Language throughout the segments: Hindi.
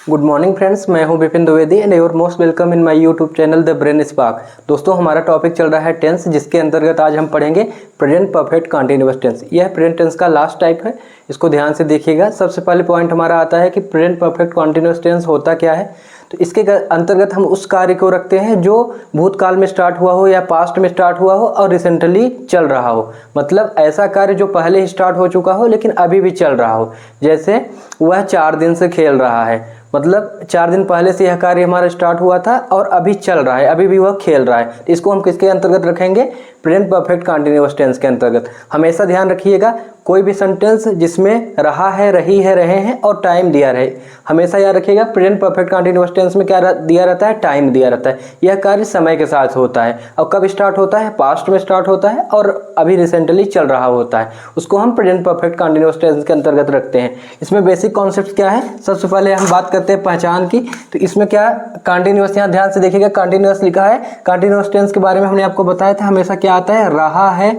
गुड मॉर्निंग फ्रेंड्स, मैं हूं Vipin Dwivedi and your most welcome in my YouTube channel the brain spark. दोस्तों, हमारा टॉपिक चल रहा है टेंस, जिसके अंतर्गत आज हम पढ़ेंगे प्रेजेंट परफेक्ट कंटीन्यूअस टेंस। यह प्रेजेंट टेंस का लास्ट टाइप है, इसको ध्यान से देखिएगा। सबसे पहले पॉइंट हमारा आता है कि प्रेजेंट परफेक्ट कंटीन्यूअस टेंस होता क्या है। तो इसके अंतर्गत हम उस कार्य को रखते हैं जो भूतकाल में स्टार्ट हुआ हो या पास्ट में स्टार्ट हुआ हो और रिसेंटली चल रहा हो। मतलब ऐसा कार्य जो पहले ही स्टार्ट हो चुका हो लेकिन अभी भी चल रहा हो। जैसे वह 4 दिन से खेल रहा है, मतलब 4 दिन पहले से यह कार्य हमारा स्टार्ट हुआ था और अभी चल रहा है, अभी भी वह खेल रहा है। इसको हम किसके अंतर्गत रखेंगे? प्रेजेंट परफेक्ट कंटीन्यूअस टेंस के अंतर्गत। हमेशा ध्यान रखिएगा, कोई भी सेंटेंस जिसमें रहा है, रही है, रहे हैं और टाइम दिया रहे, हमेशा याद रखिएगा प्रेजेंट परफेक्ट कंटीन्यूअस टेंस में क्या दिया रहता है? टाइम दिया रहता है। यह कार्य समय के साथ होता है और कब स्टार्ट होता है? पास्ट में स्टार्ट होता है और अभी रिसेंटली चल रहा होता है। उसको हम प्रेजेंट परफेक्ट कंटीन्यूअस टेंस के अंतर्गत रखते हैं। इसमें बेसिक कॉन्सेप्ट क्या है? सबसे पहले हम बात करते हैं पहचान की। तो इसमें क्या कंटीन्यूअस, यहाँ ध्यान से देखिएगा, कंटीन्यूअस लिखा है। कंटीन्यूअस टेंस के बारे में हमने आपको बताया था, हमेशा क्या आता है? रहा है।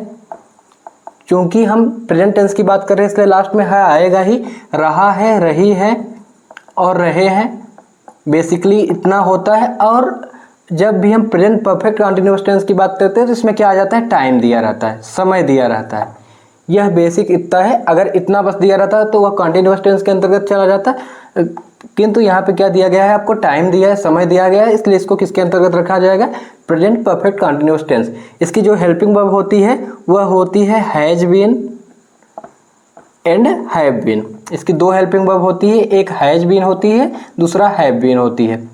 क्योंकि हम प्रेजेंट टेंस की बात कर रहे हैं इसलिए लास्ट में है आएगा ही। रहा है, रही है और रहे हैं, बेसिकली इतना होता है। और जब भी हम प्रेजेंट परफेक्ट कंटीन्यूअस टेंस की बात करते हैं तो इसमें क्या आ जाता है? टाइम दिया रहता है, समय दिया रहता है। यह बेसिक इतना है। अगर इतना बस दिया रहता है तो वह कंटीन्यूअस टेंस के अंतर्गत चला जाता है, किंतु यहाँ पे क्या दिया गया है? आपको टाइम दिया है, समय दिया गया है, इसलिए इसको किसके अंतर्गत रखा जाएगा? Present perfect continuous tense. इसकी जो हेल्पिंग वर्ब होती है वह होती है has been and have been. इसकी दो हेल्पिंग वर्ब होती है, एक हैज बीन होती है, दूसरा हैव बीन होती है।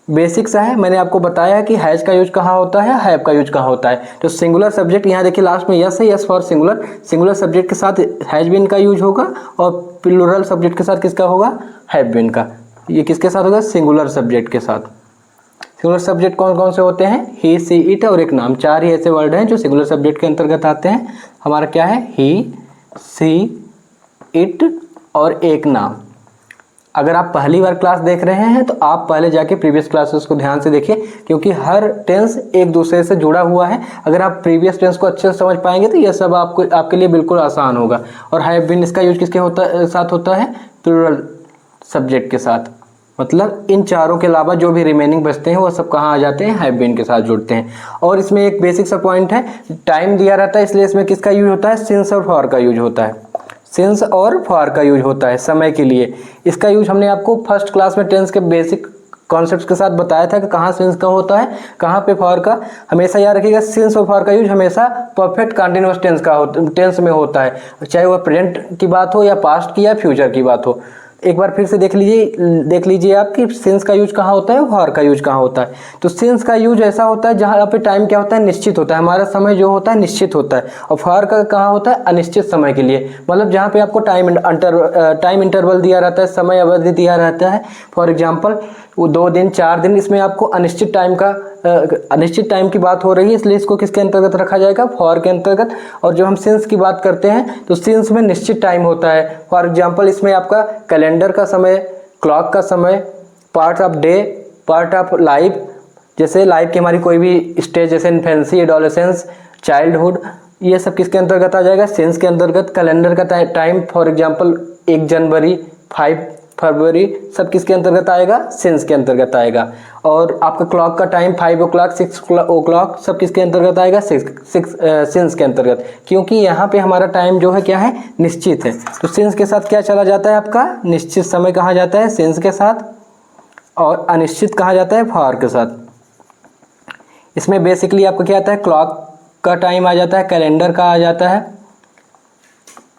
बेसिक सा है, मैंने आपको बताया है कि हैज का यूज कहाँ होता है, हैव का यूज कहाँ होता है। तो सिंगुलर सब्जेक्ट, यहाँ देखिए लास्ट में यस है, yes for singular. Singular subject के साथ हैज बीन का यूज होगा और प्लूरल सब्जेक्ट के साथ किसका होगा? हैव बीन का। ये किसके साथ होगा? सिंगुलर सब्जेक्ट के साथ। सिंगुलर सब्जेक्ट कौन कौन से होते हैं? ही, सी, इट और एक नाम। 4 ही ऐसे वर्ड हैं जो सिंगुलर सब्जेक्ट के अंतर्गत आते हैं। हमारा क्या है? ही, सी, इट और एक नाम। अगर आप पहली बार क्लास देख रहे हैं तो आप पहले जाके प्रीवियस क्लासेस को ध्यान से देखिए, क्योंकि हर टेंस एक दूसरे से जुड़ा हुआ है। अगर आप प्रीवियस टेंस को अच्छे से समझ पाएंगे तो यह सब आपके लिए बिल्कुल आसान होगा। और हैव बीन, इसका यूज किसके साथ होता है? प्लूरल सब्जेक्ट के साथ। मतलब इन चारों के अलावा जो भी रिमेनिंग बचते हैं वो सब कहाँ आ जाते हैं? हैव बीन के साथ जुड़ते हैं। और इसमें एक बेसिक सा पॉइंट है, टाइम दिया रहता है, इसलिए इसमें किसका यूज होता है? सिंस और फॉर का यूज होता है। सिंस और फॉर का यूज होता है समय के लिए। इसका यूज हमने आपको फर्स्ट क्लास में टेंस के बेसिक कॉन्सेप्ट्स के साथ बताया था कि कहाँ सिंस का होता है, कहाँ पे फॉर का। हमेशा याद रखिएगा, सिंस और फॉर का यूज हमेशा परफेक्ट कंटीन्यूअस टेंस में होता है, चाहे वह प्रेजेंट की बात हो या पास्ट की या फ्यूचर की बात हो। एक बार फिर से देख लीजिए आप कि सिंस का यूज कहाँ होता है, फॉर का यूज कहाँ होता है। तो सिंस का यूज ऐसा होता है जहाँ पे टाइम क्या होता है? निश्चित होता है, हमारा समय जो होता है निश्चित होता है। और फॉर का कहाँ होता है? अनिश्चित समय के लिए। मतलब जहाँ पे आपको टाइम इंटरवल दिया रहता है, समय अवधि दिया रहता है। फॉर एग्जाम्पल वो 2 दिन 4 दिन, इसमें आपको अनिश्चित टाइम की बात हो रही है, इसलिए इसको किसके अंतर्गत रखा जाएगा? फॉर के अंतर्गत। और जब हम सिंस की बात करते हैं तो सिंस में निश्चित टाइम होता है। फॉर एग्जाम्पल इसमें आपका कैलेंडर का समय, क्लॉक का समय, part of day, part of life. जैसे लाइफ की हमारी कोई भी स्टेज, जैसे इन्फेंसी, एडोलेसेंस, चाइल्डहुड, ये सब किसके अंतर्गत आ जाएगा? सिंस के अंतर्गत। कैलेंडर का टाइम, फॉर एग्जाम्पल 1 जनवरी, 5 फरवरी, सब किसके अंतर्गत आएगा? सिंस के अंतर्गत आएगा। और आपका क्लॉक का टाइम 5 o'clock, 6 o'clock, सब किसके अंतर्गत आएगा? सिंस के अंतर्गत। क्योंकि यहाँ पे हमारा टाइम जो है क्या है? निश्चित है। तो सिंस के साथ क्या चला जाता है? आपका निश्चित समय कहा जाता है सिंस के साथ, और अनिश्चित कहा जाता है फॉर के साथ। इसमें बेसिकली आपको क्या आता है? क्लॉक का टाइम आ जाता है, कैलेंडर का आ जाता है,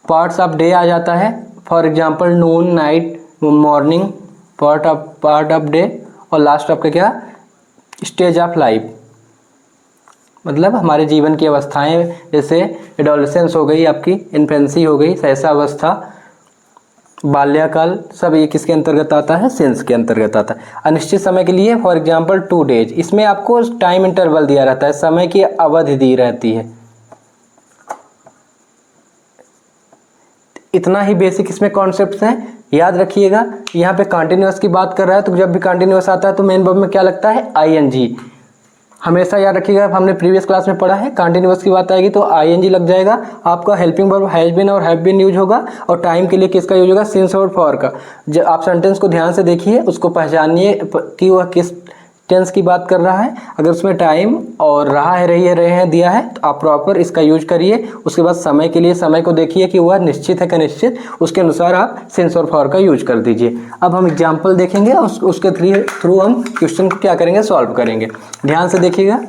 पार्ट्स ऑफ डे आ जाता है, for example Noon, night, morning, part of day, और लास्ट आपका क्या? Stage of life. मतलब हमारे जीवन की अवस्थाएं, जैसे एडोलेसेंस हो गई, आपकी इन्फेंसी हो गई, शैशवावस्था, बाल्यकाल, सब ये किसके अंतर्गत आता है? सिंस के अंतर्गत आता है। अनिश्चित समय के लिए फॉर एग्जाम्पल 2 days, इसमें आपको टाइम इंटरवल दिया रहता है, समय की अवधि दी रहती है। इतना ही बेसिक इसमें कॉन्सेप्ट्स हैं, याद रखिएगा। यहाँ पे कंटिन्यूअस की बात कर रहा है तो जब भी कंटिन्यूअस आता है तो मेन वर्ब में क्या लगता है? आईएनजी। हमेशा याद रखिएगा, हमने प्रीवियस क्लास में पढ़ा है, कंटिन्यूअस की बात आएगी तो आईएनजी लग जाएगा, आपका हेल्पिंग वर्ब हैज बीन और हैव बीन यूज होगा, और टाइम के लिए किसका यूज होगा, सिंस और फॉर का। जब आप सेंटेंस को ध्यान से देखिए, उसको पहचानिए कि वह किस टेंस की बात कर रहा है। अगर उसमें टाइम और रहा है, रही है, रहे हैं दिया है तो आप प्रॉपर इसका यूज करिए। उसके बाद समय के लिए समय को देखिए कि वह निश्चित है कि निश्चित, उसके अनुसार आप सिंस और फॉर का यूज कर दीजिए। अब हम एग्जाम्पल देखेंगे और उसके थ्रू हम क्वेश्चन को क्या करेंगे, सॉल्व करेंगे। ध्यान से देखिएगा,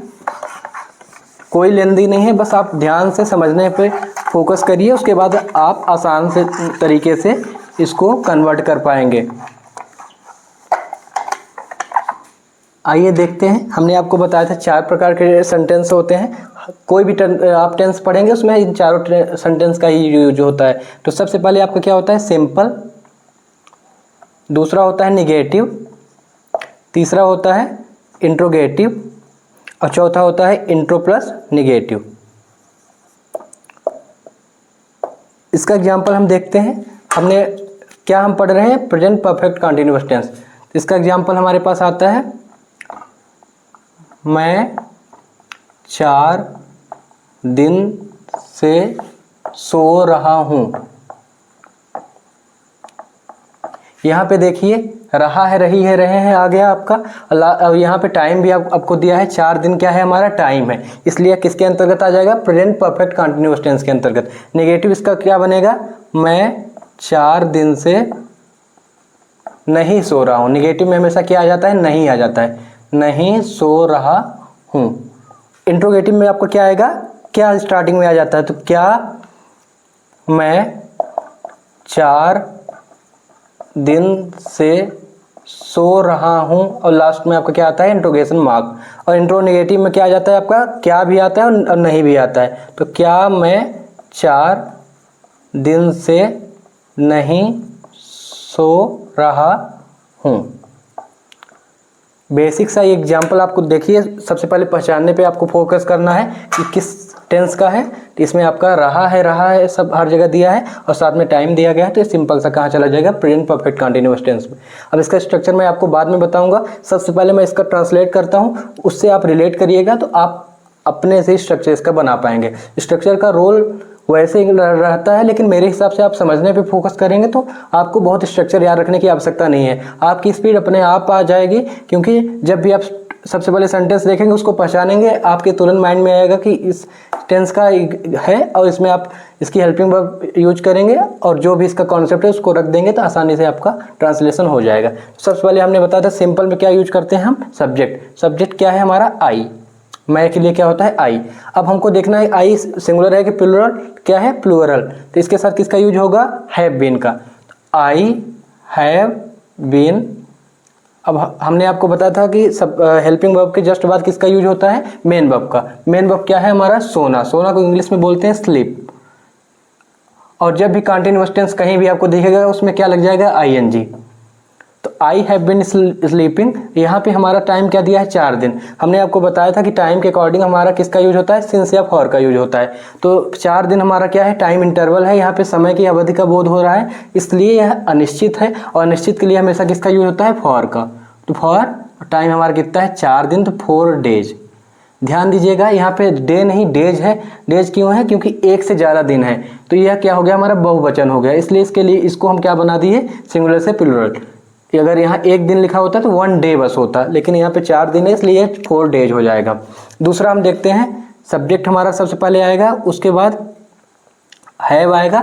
कोई लेंदी नहीं है, बस आप ध्यान से समझने पे फोकस करिए, उसके बाद आप आसान से तरीके से इसको कन्वर्ट कर पाएंगे। आइए देखते हैं। हमने आपको बताया था 4 प्रकार के सेंटेंस होते हैं। कोई भी आप टेंस पढ़ेंगे उसमें इन चारों सेंटेंस का ही यूज होता है। तो सबसे पहले आपका क्या होता है, सिंपल, दूसरा होता है निगेटिव, तीसरा होता है इंट्रोगेटिव और चौथा होता है इंट्रो प्लस निगेटिव। इसका एग्जांपल हम देखते हैं। हमने क्या हम पढ़ रहे हैं, प्रेजेंट परफेक्ट कंटीन्यूअस टेंस। इसका एग्जांपल हमारे पास आता है, मैं 4 दिन से सो रहा हूँ। यहाँ पे देखिए, रहा है, रही है, रहे हैं आ गया आपका। अब यहाँ पे टाइम भी आपको दिया है, 4 दिन क्या है हमारा, टाइम है, इसलिए किसके अंतर्गत आ जाएगा, प्रेजेंट परफेक्ट कंटीन्यूअस टेंस के अंतर्गत। नेगेटिव इसका क्या बनेगा, मैं 4 दिन से नहीं सो रहा हूँ। नेगेटिव में हमेशा क्या आ जाता है, नहीं आ जाता है, नहीं सो रहा हूँ। इंट्रोगेटिव में आपको क्या आएगा, क्या स्टार्टिंग में आ जाता है, तो क्या मैं 4 दिन से सो रहा हूँ, और लास्ट में आपका क्या आता है, इंट्रोगेशन मार्क। और इंट्रोनेगेटिव में क्या आ जाता है आपका, क्या भी आता है और नहीं भी आता है। तो क्या मैं 4 दिन से नहीं सो रहा हूँ। बेसिक सा एग्जाम्पल आपको देखिए, सबसे पहले पहचानने पे आपको फोकस करना है कि किस टेंस का है। तो इसमें आपका रहा है सब हर जगह दिया है और साथ में टाइम दिया गया है, तो ये सिंपल सा कहाँ चला जाएगा, प्रेजेंट परफेक्ट कंटीन्यूअस टेंस में। अब इसका स्ट्रक्चर मैं आपको बाद में बताऊंगा, सबसे पहले मैं इसका ट्रांसलेट करता हूँ, उससे आप रिलेट करिएगा तो आप अपने से स्ट्रक्चर इसका बना पाएंगे। स्ट्रक्चर का रोल वैसे ही रहता है, लेकिन मेरे हिसाब से आप समझने पे फोकस करेंगे तो आपको बहुत स्ट्रक्चर याद रखने की आवश्यकता नहीं है, आपकी स्पीड अपने आप आ जाएगी। क्योंकि जब भी आप सबसे पहले सेंटेंस देखेंगे, उसको पहचानेंगे, आपके तुरंत माइंड में आएगा कि इस टेंस का है और इसमें आप इसकी हेल्पिंग वर्ब यूज करेंगे और जो भी इसका कॉन्सेप्ट है उसको रख देंगे तो आसानी से आपका ट्रांसलेशन हो जाएगा। सबसे पहले हमने बताया था सिंपल में क्या यूज करते हैं हम, सब्जेक्ट। सब्जेक्ट क्या है हमारा, आई। मैं के लिए क्या होता है, आई। अब हमको देखना है आई सिंगुलर है कि प्लूरल, क्या है, प्लूरल। तो इसके साथ किसका यूज होगा, हैव बीन का। I have been. अब हमने आपको बताया था कि सब हेल्पिंग वर्ब के जस्ट बाद किसका यूज होता है, मेन वर्ब का। मेन वर्ब क्या है हमारा, सोना। सोना को इंग्लिश में बोलते हैं स्लीप। और जब भी कंटीन्यूअस टेंस कहीं भी आपको दिखेगा उसमें क्या लग जाएगा, आईएनजी। तो आई हैव बीन स्लीपिंग, यहाँ पे हमारा टाइम क्या दिया है, 4 दिन। हमने आपको बताया था कि टाइम के अकॉर्डिंग हमारा किसका यूज होता है, सिंस या फॉर का यूज होता है। तो 4 दिन हमारा क्या है, टाइम इंटरवल है, यहाँ पे समय की अवधि का बोध हो रहा है, इसलिए यह अनिश्चित है। और अनिश्चित के लिए हमेशा किसका यूज होता है, फॉर का। तो फॉर टाइम हमारा कितना है, 4 दिन, तो 4 डेज। ध्यान दीजिएगा, यहाँ पे डे नहीं डेज है। डेज क्यों है, क्योंकि एक से ज़्यादा दिन है, तो यह क्या हो गया, हमारा बहुवचन हो गया, इसलिए इसके लिए इसको हम क्या बना दिए, सिंगुलर से प्लूरल। अगर यहाँ 1 दिन लिखा होता तो 1 डे बस होता, लेकिन यहाँ पे 4 दिन है इसलिए 4 डेज हो जाएगा। दूसरा हम देखते हैं, सब्जेक्ट हमारा सबसे पहले आएगा, उसके बाद हैव आएगा।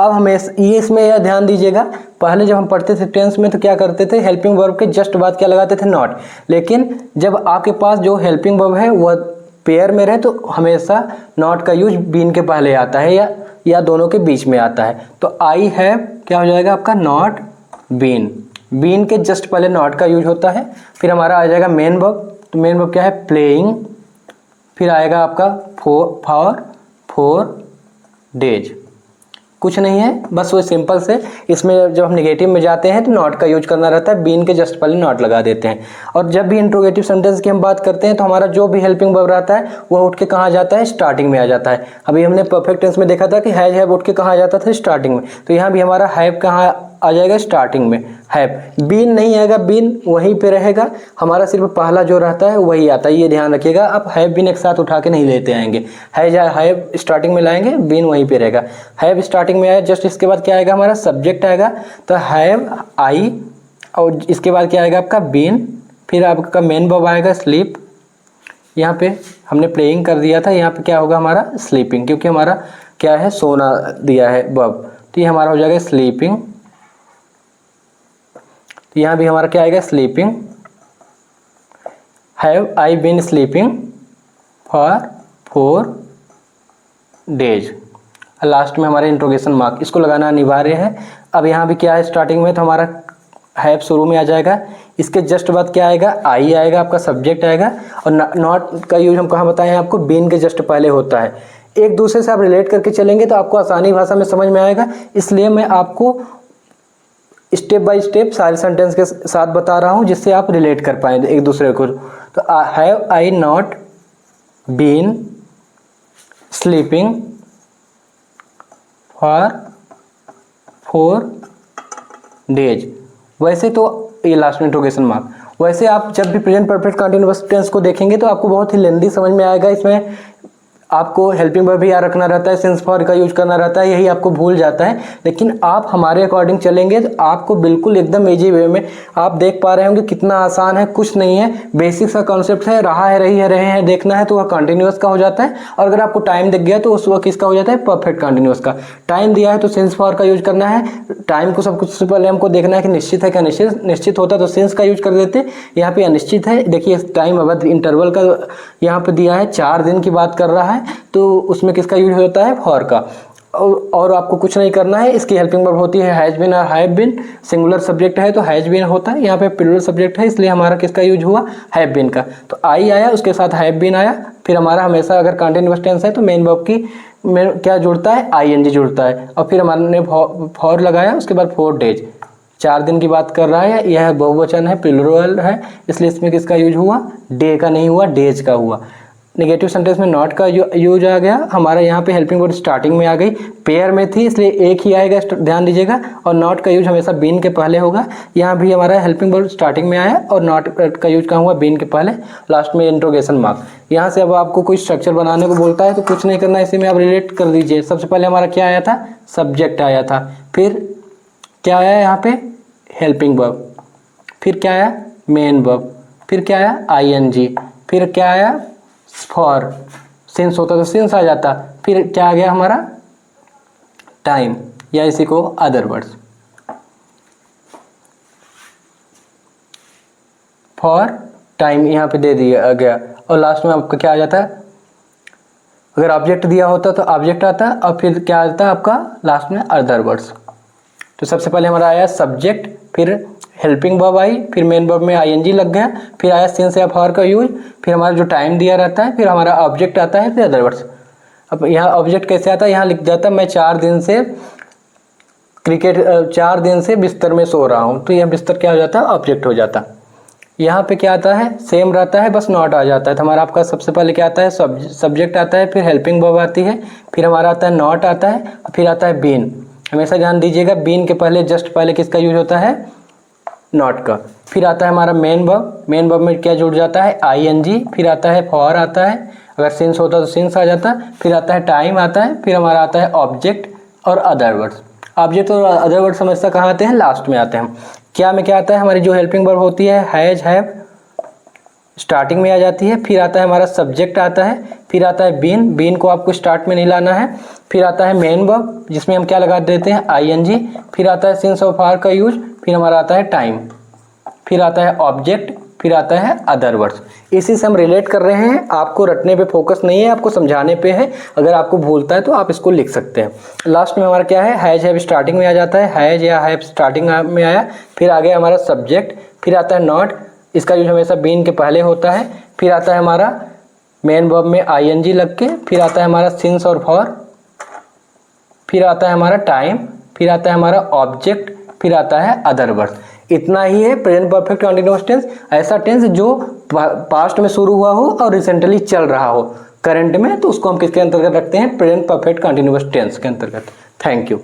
अब हमें ये इसमें यह ध्यान दीजिएगा, पहले जब हम पढ़ते थे टेंस में तो क्या करते थे, हेल्पिंग वर्ब के जस्ट बाद क्या लगाते थे, नॉट। लेकिन जब आपके पास जो हेल्पिंग वर्ब है वह पेयर में रहे तो हमेशा नॉट का यूज बीन के पहले आता है या दोनों के बीच में आता है। तो आई हैव क्या हो जाएगा आपका, नॉट बीन। बीन के जस्ट पहले नॉट का यूज होता है। फिर हमारा आ जाएगा मेन वर्ब। तो मेन वर्ब क्या है, प्लेइंग। फिर आएगा आपका फोर डेज। कुछ नहीं है, बस वो सिंपल से इसमें जब हम नेगेटिव में जाते हैं तो नॉट का यूज करना रहता है, बीन के जस्ट पहले नॉट लगा देते हैं। और जब भी इंट्रोगेटिव सेंटेंस की हम बात करते हैं तो हमारा जो भी हेल्पिंग वर्ब रहता है वह उठ के कहाँ जाता है, स्टार्टिंग में आ जाता है। अभी हमने परफेक्ट टेंस में देखा था कि हैव उठ के कहाँ जाता था, स्टार्टिंग में। तो यहाँ भी हमारा हैव कहाँ आ जाएगा स्टार्टिंग में हैव। बीन नहीं आएगा, बीन वहीं पे रहेगा, हमारा सिर्फ पहला जो रहता है वही आता है, ये ध्यान रखिएगा। आप हैव बीन एक साथ उठा के नहीं लेते आएंगे, हैव स्टार्टिंग में लाएंगे, बीन वहीं पे रहेगा। हैव स्टार्टिंग में आया, जस्ट इसके बाद क्या आएगा हमारा सब्जेक्ट आएगा, तो हैव आई, और इसके बाद क्या आएगा आपका बीन, फिर आपका मेन वर्ब आएगा स्लीप। यहाँ पे हमने प्लेइंग कर दिया था, यहाँ पे क्या होगा हमारा स्लीपिंग, क्योंकि हमारा क्या है सोना दिया है वर्ब, तो ये हमारा हो जाएगा स्लीपिंग। तो यहाँ भी हमारा क्या आएगा sleeping. Have I been sleeping for 4 days। Last में हमारा इंट्रोगेशन मार्क, इसको लगाना अनिवार्य है। अब यहाँ भी क्या है स्टार्टिंग में, तो हमारा हैव शुरू में आ जाएगा, इसके जस्ट बाद क्या आएगा आई आएगा, आपका सब्जेक्ट आएगा। और नॉट का यूज हम कहाँ बताएं हैं आपको, बीन के जस्ट पहले होता है। एक दूसरे से आप रिलेट करके चलेंगे तो आपको आसानी भाषा में समझ में आएगा, इसलिए मैं आपको स्टेप बाय स्टेप सारे सेंटेंस के साथ बता रहा हूँ, जिससे आप रिलेट कर पाएंगे एक दूसरे को। तो have I not been sleeping for 4 days। वैसे तो ये लास्ट में इंट्रोगेशन मार्क, वैसे आप जब भी प्रेजेंट परफेक्ट कंटीन्यूअस टेंस को देखेंगे तो आपको बहुत ही लेंदी समझ में आएगा। इसमें आपको हेल्पिंग वर्ब भी याद रखना रहता है, सिंस फॉर का यूज करना रहता है, यही आपको भूल जाता है। लेकिन आप हमारे अकॉर्डिंग चलेंगे तो आपको बिल्कुल एकदम इजी वे में आप देख पा रहे होंगे कितना आसान है, कुछ नहीं है, बेसिक्स का कॉन्सेप्ट है। रहा है, रही है, रहे हैं देखना है तो वह कंटिन्यूअस का हो जाता है, और अगर आपको टाइम दिख गया तो उस वक्त किसका हो जाता है परफेक्ट कंटिन्यूअस का। टाइम दिया है तो सिंस फॉर का यूज करना है, टाइम को सब कुछ से पहले हमको देखना है कि निश्चित है क्या, निश्चित होता तो सिंस का यूज कर देते। यहाँ पे अनिश्चित है, देखिए टाइम अवधि इंटरवल का यहाँ पे दिया है, 4 दिन की बात कर रहा है, तो उसमें किसका यूज होता है फॉर का। और आपको कुछ नहीं करना है, इसकी हेल्पिंग वर्ब होती है हैज बीन और हैव बीन। सिंगुलर सब्जेक्ट है तो हैज बीन होता है, यहाँ पे प्लूरल सब्जेक्ट है इसलिए हमारा किसका यूज हुआ हैव बीन का। तो आई आया, उसके साथ हैव बीन आया, फिर हमारा हमेशा अगर कंटीन्यूअस टेंस है तो मेन वर्ब की में क्या जुड़ता है आईएनजी जुड़ता है, और फिर हमारे फॉर लगाया, उसके बाद 4 days 4 दिन की बात कर रहा है, यह बहुवचन है प्लूरल है, इसलिए इसमें किसका यूज हुआ डे का नहीं हुआ डेज का हुआ। नेगेटिव सेंटेंस में नॉट का यूज आ गया, हमारा यहाँ पे हेल्पिंग वर्ब स्टार्टिंग में आ गई, पेयर में थी इसलिए एक ही आएगा, ध्यान दीजिएगा। और नॉट का यूज हमेशा बीन के पहले होगा, यहाँ भी हमारा हेल्पिंग वर्ब स्टार्टिंग में आया और नॉट का यूज कहाँ हुआ बीन के पहले, लास्ट में इंट्रोगेशन मार्क। यहाँ से अब आपको कोई स्ट्रक्चर बनाने को बोलता है तो कुछ नहीं करना, इसी में आप रिलेट कर दीजिए। सबसे पहले हमारा क्या आया था सब्जेक्ट आया था, फिर क्या आया यहाँ पे हेल्पिंग वर्ब, फिर क्या आया मेन वर्ब, फिर क्या आया आईएनजी, फिर क्या आया फॉर, सिंस होता तो सिंस आ जाता, फिर क्या आ गया हमारा टाइम, या इसी को अदर वर्ड्स फॉर टाइम यहाँ पे दे दिया गया। और लास्ट में आपका क्या आ जाता है, अगर ऑब्जेक्ट दिया होता तो ऑब्जेक्ट आता, और फिर क्या आता है आपका लास्ट में अदर वर्ड्स। तो सबसे पहले हमारा आया सब्जेक्ट, फिर हेल्पिंग वर्ब आई, फिर मेन वर्ब में आईएनजी लग गया, फिर आया सिंस या फॉर का यूज, फिर हमारा जो टाइम दिया रहता है, फिर हमारा ऑब्जेक्ट आता है, फिर अदर वर्ड्स। अब यहाँ ऑब्जेक्ट कैसे आता है, यहाँ लिख जाता है मैं 4 दिन से 4 दिन से बिस्तर में सो रहा हूँ, तो यह बिस्तर क्या हो जाता है ऑब्जेक्ट हो जाता। यहाँ पे क्या आता है सेम रहता है, बस नॉट आ जाता है। तो हमारा आपका सबसे पहले क्या आता है सब्जेक्ट आता है, फिर हेल्पिंग वर्ब आती है, फिर हमारा आता है नॉट आता है, फिर आता है बीन। हमेशा ध्यान दीजिएगा बीन के पहले जस्ट पहले किसका यूज होता है नॉट का। फिर आता है हमारा मेन वर्ब, मेन वर्ब में क्या जुड़ जाता है आईएनजी, फिर आता है फॉर आता है, अगर सिंस होता तो सिंस आ जाता, फिर आता है टाइम आता है, फिर हमारा आता है ऑब्जेक्ट और अदर वर्ड्स। ऑब्जेक्ट और अदर वर्ड्स हमेशा कहाँ आते हैं लास्ट में आते हैं। क्या में क्या आता है हमारी जो हेल्पिंग वर्ब होती है हैज हैव स्टार्टिंग में आ जाती है, फिर आता है हमारा सब्जेक्ट आता है, फिर आता है बीन, बीन को आपको स्टार्ट में नहीं लाना है, फिर आता है मेन वर्ब जिसमें हम क्या लगा देते हैं आईएनजी, फिर आता है सिंस और फॉर का यूज, फिर हमारा आता है टाइम, फिर आता है ऑब्जेक्ट, फिर आता है अदर वर्ड्स। इसी से हम रिलेट कर रहे हैं, आपको रटने पे फोकस नहीं है, आपको समझाने पे है। अगर आपको भूलता है तो आप इसको लिख सकते हैं। लास्ट में हमारा क्या है हैज हैव स्टार्टिंग में आ जाता है, हैज या हैव स्टार्टिंग में आया, फिर आ गया हमारा सब्जेक्ट, फिर आता है नॉट, इसका यूज हमेशा बीन के पहले होता है, फिर आता है हमारा मेन वर्ब में आईएनजी लग के, फिर आता है हमारा सिंस और फॉर, फिर आता है हमारा टाइम, फिर आता है हमारा ऑब्जेक्ट, फिर आता है अदर वर्ड्स। इतना ही है प्रेजेंट परफेक्ट कंटीन्यूअस टेंस, ऐसा टेंस जो पास्ट में शुरू हुआ हो और रिसेंटली चल रहा हो करंट में, तो उसको हम किसके अंतर्गत रखते हैं प्रेजेंट परफेक्ट कंटीन्यूअस टेंस के अंतर्गत। Thank you.